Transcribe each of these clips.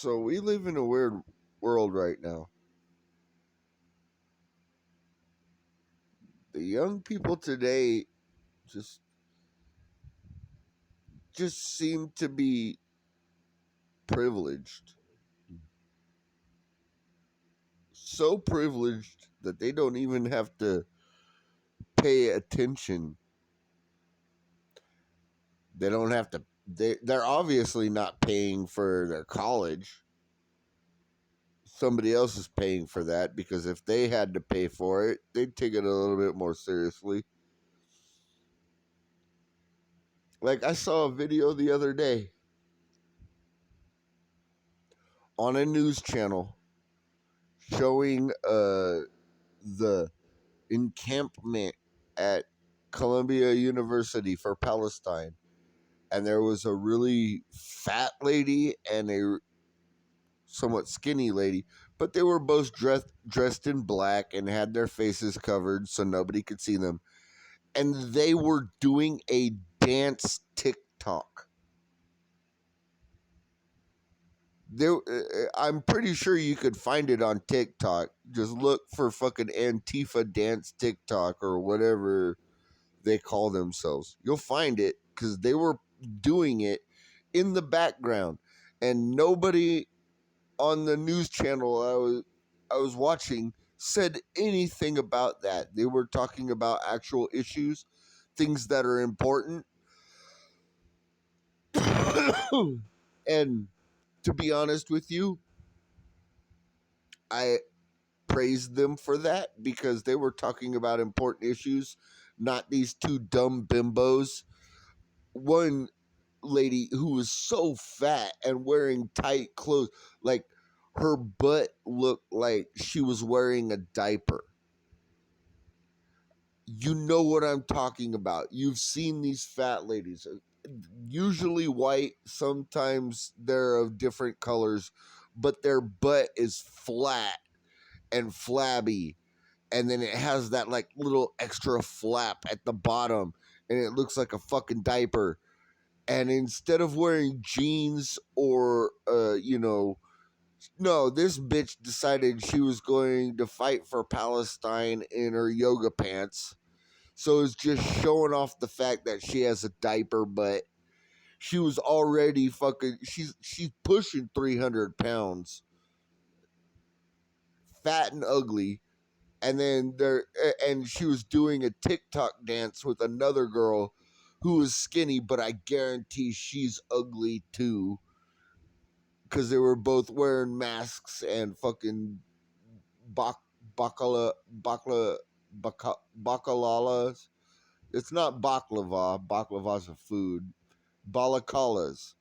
So we live in a weird world right now. The young people today just just seem to be privileged. So privileged that they don't even have to pay attention. They don't have to they're obviously not paying for their college. Somebody else is paying for that because if they had to pay for it, they'd take it a little bit more seriously. Like I saw a video the other day on a news channel showing the encampment at Columbia University for Palestine. And there was a really fat lady and a somewhat skinny lady, but they were both dressed in black and had their faces covered so nobody could see them. And they were doing a dance TikTok. There, I'm pretty sure you could find it on TikTok. Just look for fucking Antifa dance TikTok or whatever they call themselves. You'll find it because they were doing it in the background, and nobody on the news channel I was watching said anything about that. They were talking about actual issues, things that are important, and to be honest with you, I praised them for that because they were talking about important issues, not these two dumb bimbos. One lady who was so fat and wearing tight clothes, like her butt looked like she was wearing a diaper. You know what I'm talking about. You've seen these fat ladies, usually white, sometimes they're of different colors, but their butt is flat and flabby, and then it has that like little extra flap at the bottom, and it looks like a fucking diaper. And instead of wearing jeans or no, this bitch decided she was going to fight for Palestine in her yoga pants. So it's just showing off the fact that she has a diaper, but she was already fucking she's pushing 300 pounds, fat and ugly. And then and she was doing a TikTok dance with another girl who was skinny, but I guarantee she's ugly too because they were both wearing masks and fucking bak bakala bakla bakalalas. It's not baklava. Baklava's a food. Balakalas.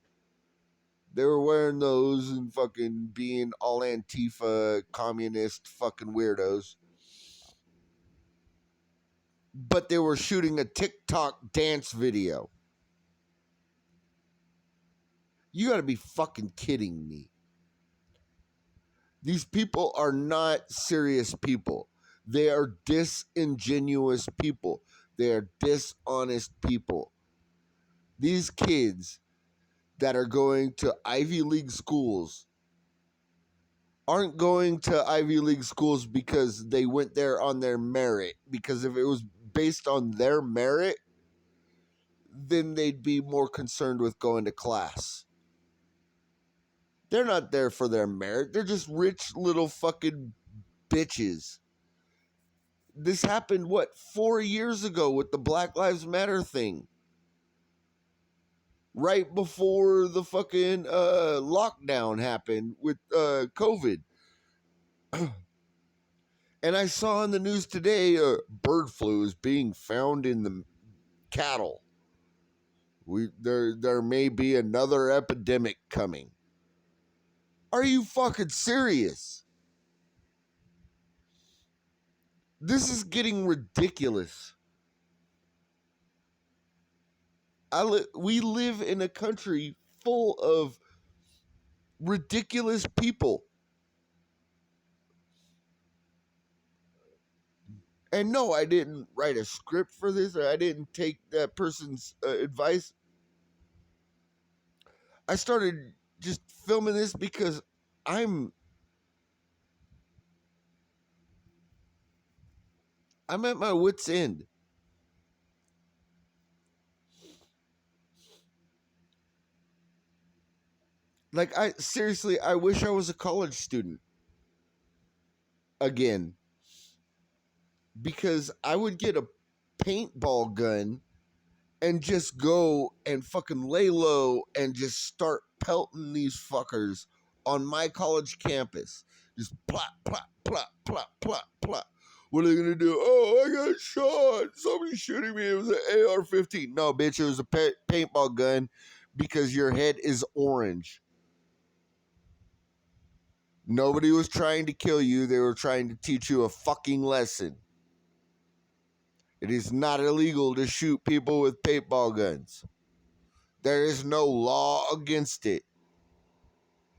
They were wearing those and fucking being all Antifa communist fucking weirdos. But they were shooting a TikTok dance video. You gotta be fucking kidding me. These people are not serious people. They are disingenuous people. They are dishonest people. These kids that are going to Ivy League schools aren't going to Ivy League schools because they went there on their merit. Because if it was based on their merit, then they'd be more concerned with going to class. They're not there for their merit. They're just rich little fucking bitches. This happened, what, 4 years ago with the Black Lives Matter thing? Right before the fucking lockdown happened with COVID. And I saw in the news today bird flu is being found in the cattle. There may be another epidemic coming. Are you fucking serious? This is getting ridiculous. We live in a country full of ridiculous people. And no, I didn't write a script for this, or I didn't take that person's advice. I started just filming this because I'm I'm at my wit's end. Like, I seriously, I wish I was a college student again, because I would get a paintball gun and just go and fucking lay low and just start pelting these fuckers on my college campus. Just plop, plop, plop, plop, plop, plop. What are they gonna do? Oh, I got shot. Somebody's shooting me. It was an AR-15. No, bitch, it was a paintball gun because your head is orange. Nobody was trying to kill you. They were trying to teach you a fucking lesson. It is not illegal to shoot people with paintball guns. There is no law against it.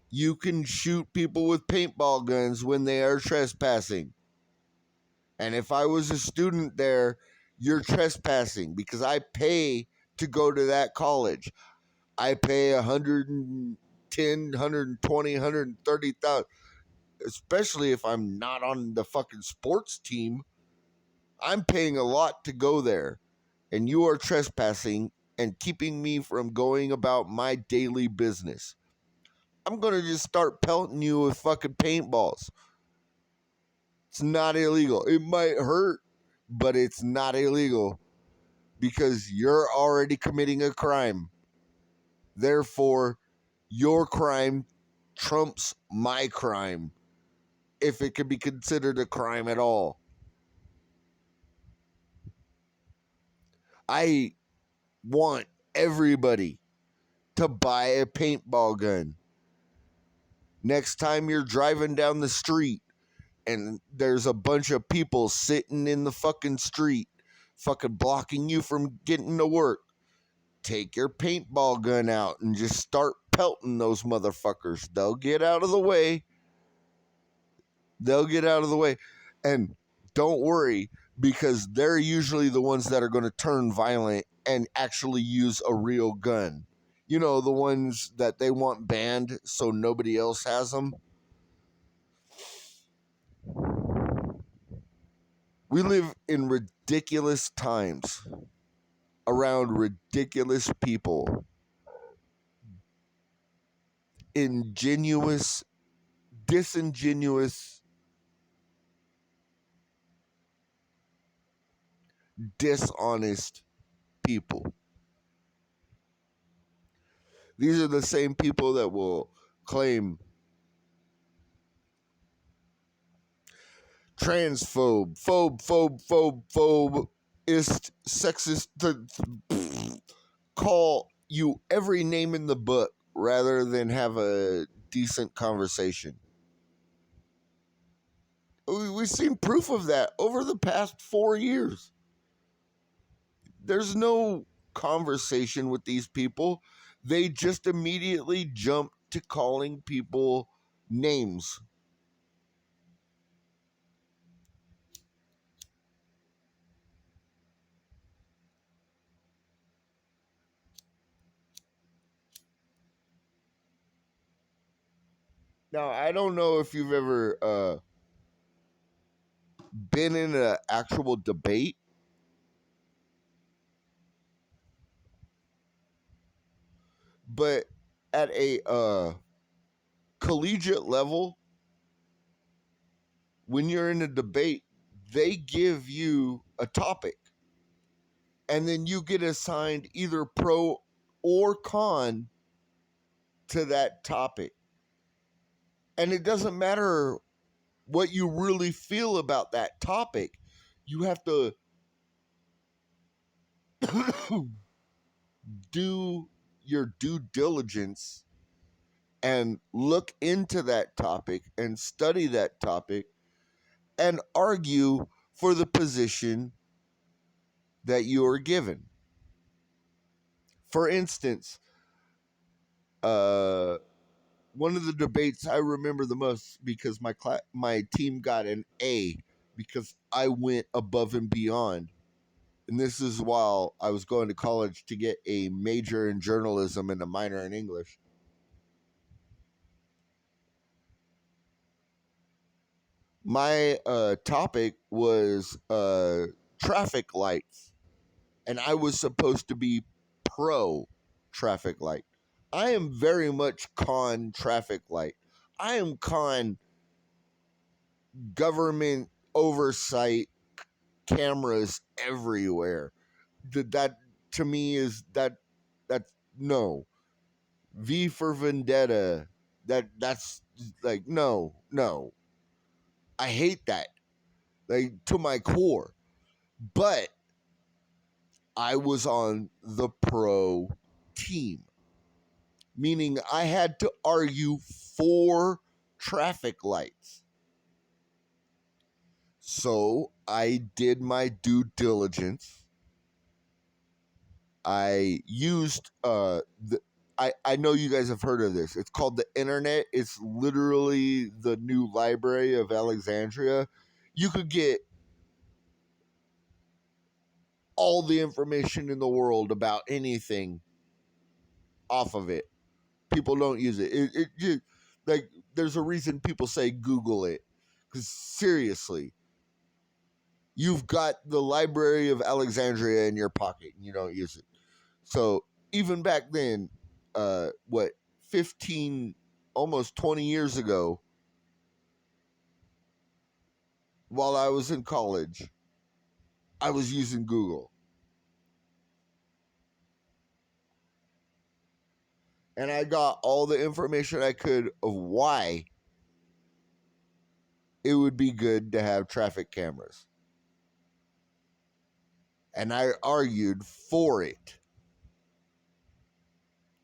You can shoot people with paintball guns when they are trespassing. And if I was a student there, you're trespassing because I pay to go to that college. I pay 110, 120, 130,000, especially if I'm not on the fucking sports team. I'm paying a lot to go there, and you are trespassing and keeping me from going about my daily business. I'm going to just start pelting you with fucking paintballs. It's not illegal. It might hurt, but it's not illegal because you're already committing a crime. Therefore, your crime trumps my crime, if it can be considered a crime at all. I want everybody to buy a paintball gun. Next time you're driving down the street and there's a bunch of people sitting in the fucking street, fucking blocking you from getting to work, take your paintball gun out and just start pelting those motherfuckers. They'll get out of the way. They'll get out of the way. And don't worry, because they're usually the ones that are going to turn violent and actually use a real gun. You know, the ones that they want banned so nobody else has them. We live in ridiculous times around ridiculous people. Ingenuous, disingenuous, dishonest people. These are the same people that will claim transphobe, phobe, ist, sexist, call you every name in the book rather than have a decent conversation. We've seen proof of that over the past 4 years. There's no conversation with these people. They just immediately jump to calling people names. Now, I don't know if you've ever been in an actual debate, but at a collegiate level, when you're in a debate, they give you a topic and then you get assigned either pro or con to that topic. And it doesn't matter what you really feel about that topic. You have to do your due diligence and look into that topic and study that topic and argue for the position that you are given. For instance, one of the debates I remember the most because my team got an A because I went above and beyond. And this is while I was going to college to get a major in journalism and a minor in English. my topic was traffic lights, and I was supposed to be pro traffic light. I am very much con traffic light. I am con government oversight, cameras everywhere. That to me is that's no. V for Vendetta. That's like no. I hate that, like, to my core. But I was on the pro team, meaning I had to argue for traffic lights. So I did my due diligence. I used I know you guys have heard of this. It's called the internet. It's literally the new Library of Alexandria. You could get all the information in the world about anything off of it. People don't use it. Like, there's a reason people say Google it. Because seriously, you've got the Library of Alexandria in your pocket and you don't use it. So even back then, what, 15, almost 20 years ago, while I was in college, I was using Google. And I got all the information I could of why it would be good to have traffic cameras. And I argued for it,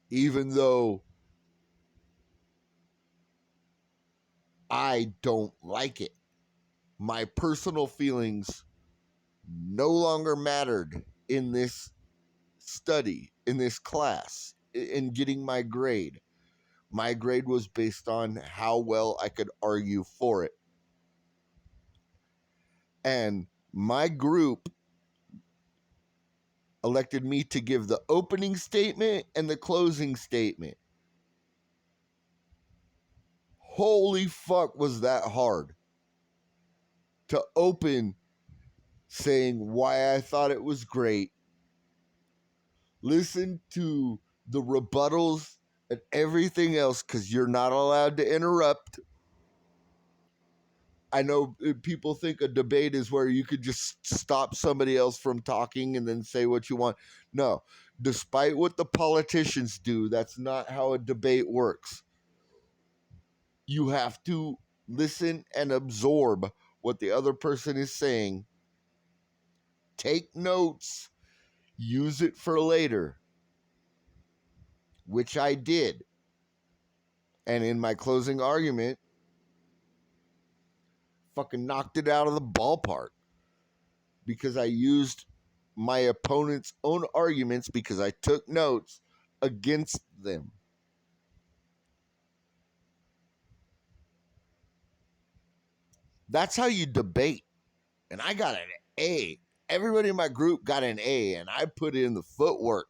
even though I don't like it. My personal feelings no longer mattered in this study, in this class, in getting my grade. My grade was based on how well I could argue for it. And my group elected me to give the opening statement and the closing statement. Holy fuck, was that hard to open saying why I thought it was great. Listen to the rebuttals and everything else, because you're not allowed to interrupt. I know people think a debate is where you could just stop somebody else from talking and then say what you want. No, despite what the politicians do, that's not how a debate works. You have to listen and absorb what the other person is saying, take notes, use it for later, which I did. And in my closing argument, fucking knocked it out of the ballpark because I used my opponent's own arguments because I took notes against them. That's how you debate. And I got an A. Everybody in my group got an A, and I put in the footwork.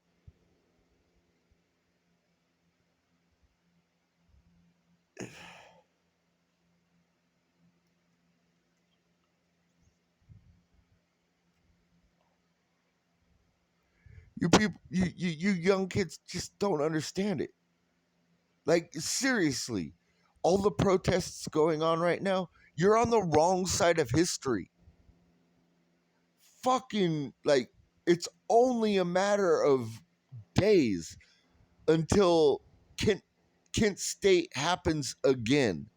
You people, you young kids just don't understand it. Like, seriously, all the protests going on right now, you're on the wrong side of history. Fucking, like, it's only a matter of days until Kent State happens again.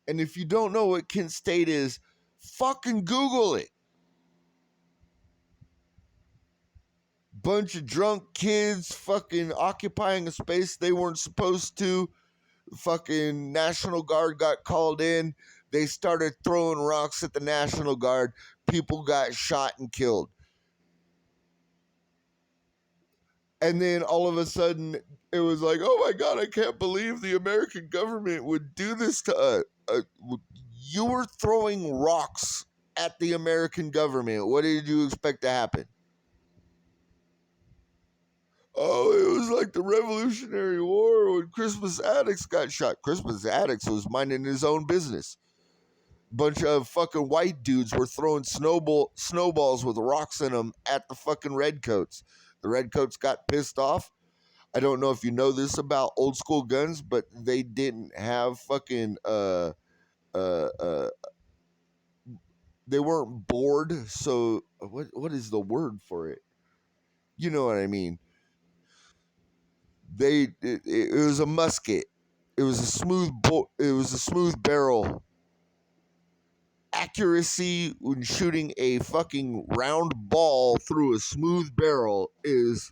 And if you don't know what Kent State is, fucking Google it. Bunch of drunk kids fucking occupying a space they weren't supposed to. Fucking National Guard got called in. They started throwing rocks at the National Guard. People got shot and killed. And then all of a sudden, it was like, oh my God, I can't believe the American government would do this to us. You were throwing rocks at the American government. What did you expect to happen? Oh, it was like the Revolutionary War when Crispus Attucks got shot. Crispus Attucks was minding his own business. Bunch of fucking white dudes were throwing snowballs with rocks in them at the fucking redcoats. The redcoats got pissed off. I don't know if you know this about old school guns, but they didn't have fucking uh uh they weren't bored. So what is the word for it? You know what I mean? It was a musket. It was a it was a smooth barrel. Accuracy when shooting a fucking round ball through a smooth barrel is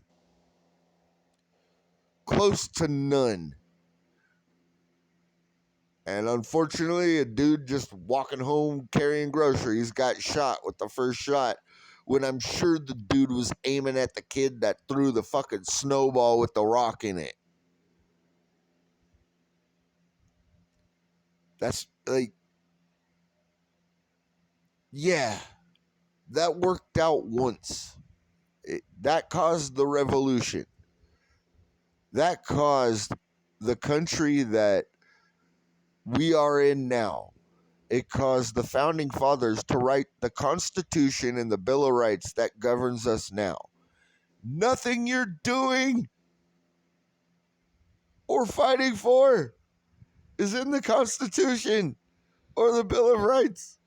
close to none. And unfortunately, a dude just walking home carrying groceries got shot with the first shot, when I'm sure the dude was aiming at the kid that threw the fucking snowball with the rock in it. That's like, yeah, that worked out once. That caused the revolution. That caused the country that we are in now. It caused the founding fathers to write the Constitution and the Bill of Rights that governs us now. Nothing you're doing or fighting for is in the Constitution or the Bill of Rights.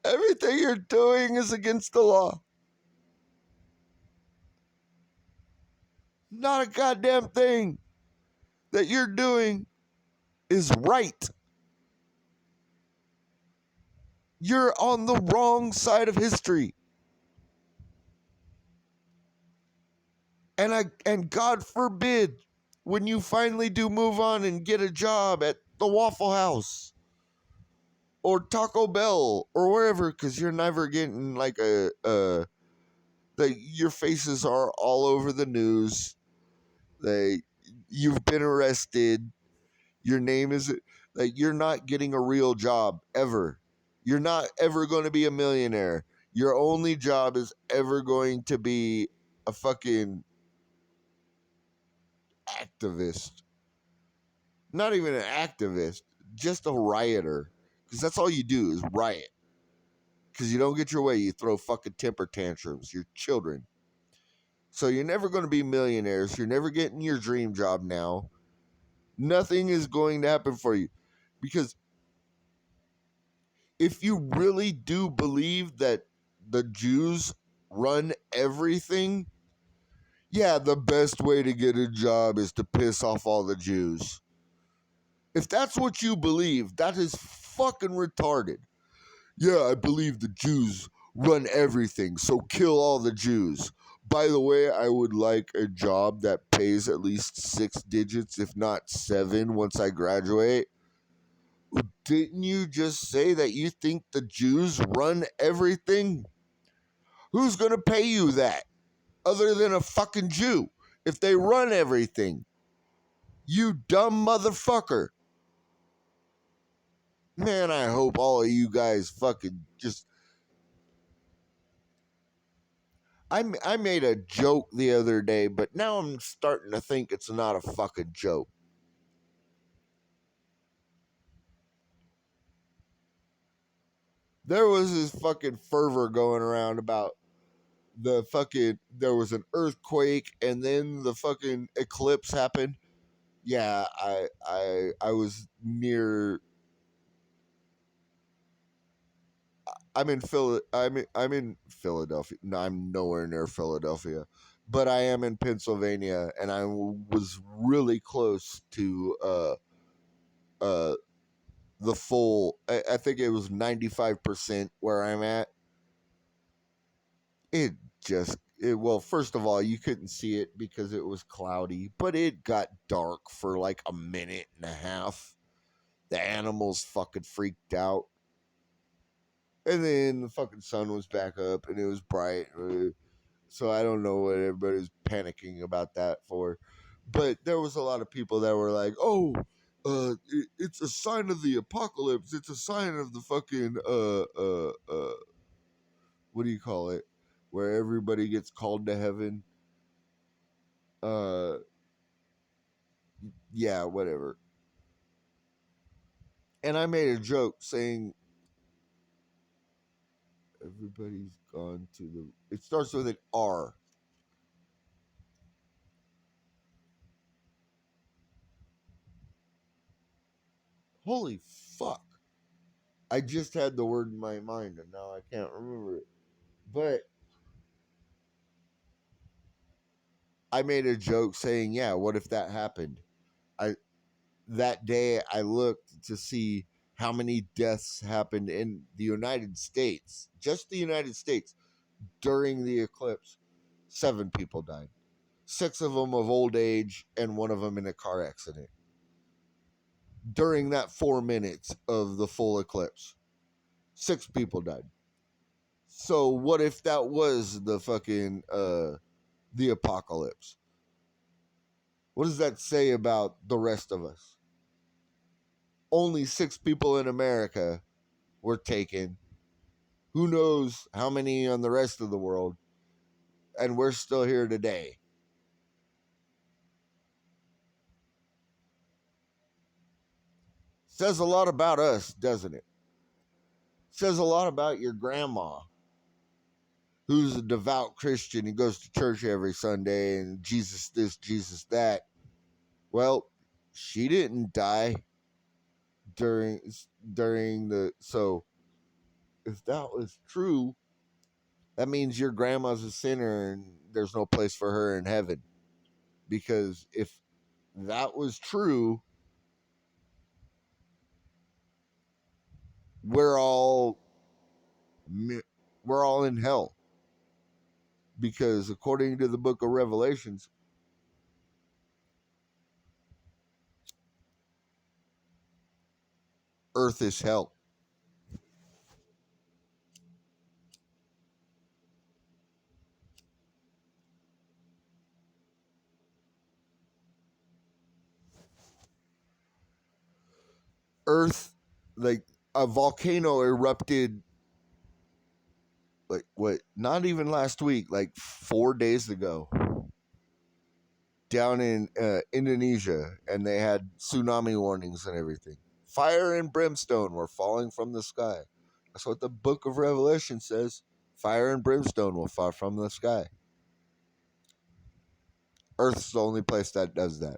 Everything you're doing is against the law. Not a goddamn thing that you're doing is right. You're on the wrong side of history. And God forbid when you finally do move on and get a job at the Waffle House or Taco Bell or wherever, because you're never getting like your faces are all over the news. You've been arrested. Your name is like, you're not getting a real job ever. You're not ever going to be a millionaire. Your only job is ever going to be a fucking activist. Not even an activist, just a rioter. Because that's all you do is riot. Because you don't get your way, you throw fucking temper tantrums. You're children. So you're never going to be millionaires. You're never getting your dream job now. Nothing is going to happen for you. Because if you really do believe that the Jews run everything, yeah, the best way to get a job is to piss off all the Jews. If that's what you believe, that is fucking retarded. Yeah, I believe the Jews run everything, so kill all the Jews. By the way, I would like a job that pays at least 6 digits, if not 7, once I graduate. Didn't you just say that you think the Jews run everything? Who's going to pay you that other than a fucking Jew if they run everything? You dumb motherfucker. Man, I hope all of you guys fucking just. I made a joke the other day, but now I'm starting to think it's not a fucking joke. There was this fucking fervor going around about there was an earthquake and then the fucking eclipse happened. Yeah, I was near. I'm in Philadelphia. No, I'm nowhere near Philadelphia, but I am in Pennsylvania, and I was really close to uh the full. I think it was 95% where I'm at. It well, first of all, you couldn't see it because it was cloudy, but it got dark for like a minute and a half. The animals fucking freaked out. And then the fucking sun was back up and it was bright. So I don't know what everybody's panicking about that for. But there was a lot of people that were like, "Oh, it's a sign of the apocalypse. It's a sign of the fucking what do you call it? Where everybody gets called to heaven." Uh, yeah, whatever. And I made a joke saying Everybody's gone to the. It starts with an R. Holy fuck. I just had the word in my mind and now I can't remember it. But I made a joke saying, yeah, what if that happened? I that day I looked to see how many deaths happened in the United States, just the United States during the eclipse. 7 people died. 6 of them of old age and one of them in a car accident. During that 4 minutes of the full eclipse, 6 people died. So what if that was the fucking the apocalypse? What does that say about the rest of us? Only 6 people in America were taken. Who knows how many on the rest of the world? And we're still here today. Says a lot about us, doesn't it? Says a lot about your grandma, who's a devout Christian. He goes to church every Sunday and Jesus this, Jesus that. Well, she didn't die during during the so if that was true, that means your grandma's a sinner and there's no place for her in heaven. Because if that was true, we're all we're all in hell. Because according to the book of Revelations, earth is hell. Earth, like a volcano erupted, like what, not even last week, like 4 days ago, down in Indonesia, and they had tsunami warnings and everything. Fire and brimstone were falling from the sky. That's what the book of Revelation says. Fire and brimstone will fall from the sky. Earth's the only place that does that.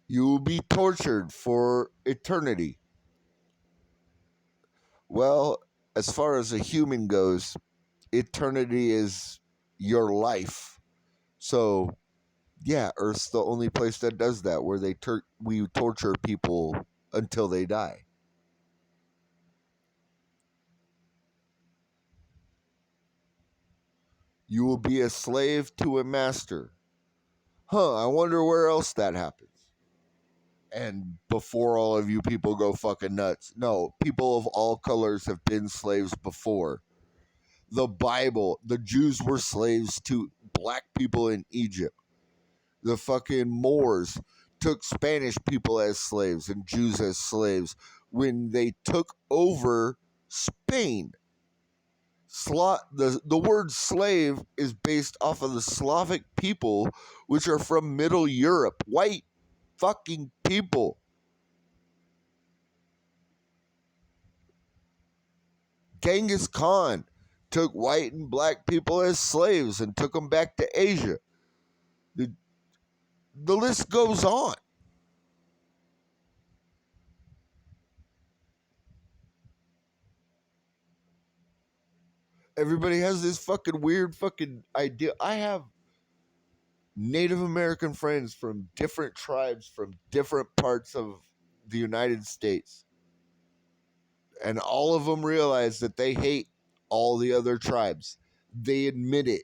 You will be tortured for eternity. Well, as far as a human goes, eternity is your life. So, yeah, Earth's the only place that does that, where we torture people until they die. You will be a slave to a master. Huh, I wonder where else that happens. And before all of you people go fucking nuts, no, people of all colors have been slaves before. The Bible, the Jews were slaves to black people in Egypt. The fucking Moors took Spanish people as slaves and Jews as slaves when they took over Spain. The word slave is based off of the Slavic people, which are from Middle Europe. White fucking people. Genghis Khan took white and black people as slaves and took them back to Asia. The, the list goes on. Everybody has this fucking weird fucking idea. I have Native American friends from different tribes from different parts of the United States. And all of them realize that they hate all the other tribes. They admit it,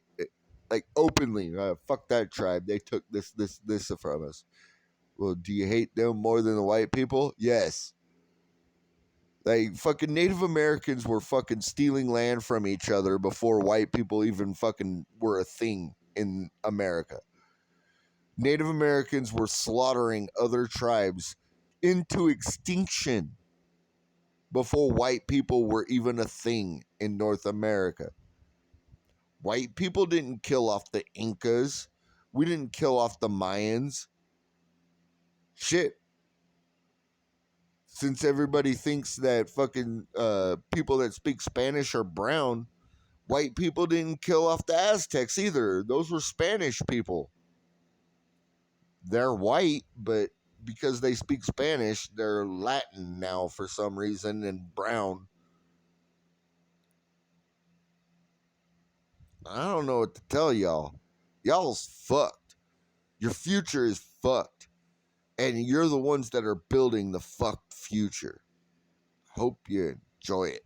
like openly. Fuck that tribe. They took this from us. Well, do you hate them more than the white people? Yes. Like fucking Native Americans were fucking stealing land from each other before white people even fucking were a thing in America. Native Americans were slaughtering other tribes into extinction before white people were even a thing in North America. White people didn't kill off the Incas. We didn't kill off the Mayans. Shit. Since everybody thinks that fucking people that speak Spanish are brown, white people didn't kill off the Aztecs either. Those were Spanish people. They're white, but because they speak Spanish, they're Latin now for some reason and brown. I don't know what to tell y'all. Y'all's fucked. Your future is fucked. And you're the ones that are building the fucked future. Hope you enjoy it.